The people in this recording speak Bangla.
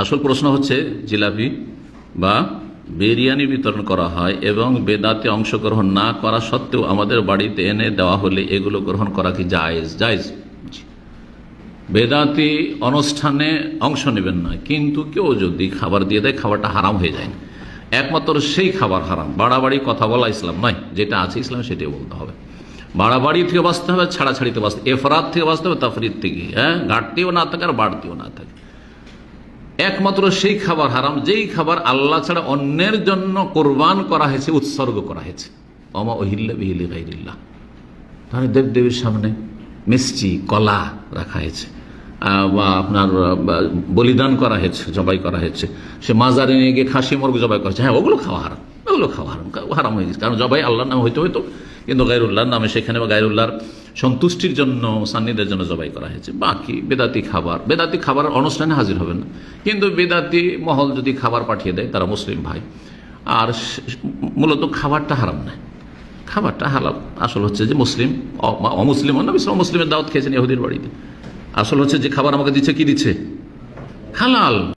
আসল প্রশ্ন হচ্ছে জিলাপি বা বিরিয়ানি বিতরণ করা হয় এবং বেদাতে অংশগ্রহণ না করা সত্ত্বেও আমাদের বাড়িতে এনে দেওয়া হলে এগুলো গ্রহণ করা কি জায়েজ? জায়েজ। বেদাতি অনুষ্ঠানে অংশ নেবেন না, কিন্তু কেউ যদি খাবার দিয়ে দেয় খাবারটা হারাম হয়ে যায় না। একমাত্র সেই খাবার হারাম, বাড়াবাড়ি কথা বলা ইসলাম নয়। যেটা আছে ইসলাম সেটাই বলতে হবে। বাড়াবাড়ি থেকে বাঁচতে হবে, ছাড়াছাড়িতে বাঁচতে, এফরাত থেকে বাঁচতে হবে, তাফরিদ থেকে। ঘাটতিও না থাকে আর বাড়তিও না থাকে। একমাত্র সেই খাবার হারাম যেই খাবার আল্লাহ ছাড়া অন্যের জন্য কোরবান করা হয়েছে, উৎসর্গ করা হয়েছে। ওমা উহিল্লা বিহি লিগাইরিল্লাহ, তাহলে দেবদেবীর সামনে মিষ্টি কলা রাখা হয়েছে, বা আপনার বলিদান করা হয়েছে, জবাই করা হয়েছে, সে মাজারে নিয়ে গিয়ে খাসি মুরগ জবাই করেছে, হ্যাঁ ওগুলো খাওয়া হারাম, ওগুলো খাওয়া হারাম, হারাম হয়ে গেছে। কারণ জবাই আল্লাহর নামে হইতে হইতো, কিন্তু গায়রুল্লাহর নামে সেখানে বা গায়রুল্লাহর সন্তুষ্টির জন্য, সান্নিধ্যের জন্য জবাই করা হয়েছে। বাকি বেদাতি খাবার অনুষ্ঠানে হাজির হবে না, কিন্তু বেদাতি মহল যদি খাবার পাঠিয়ে দেয়, তারা মুসলিম ভাই, আর মূলত খাবারটা হারাম নয়, খাবারটা হালাল। আসল হচ্ছে যে মুসলিম অমুসলিম মুসলিমের দাওয়াত খেয়েছেন ইহুদির বাড়িতে, আসল হচ্ছে যে খাবার আমাকে দিচ্ছে, কি দিচ্ছে? হালাল।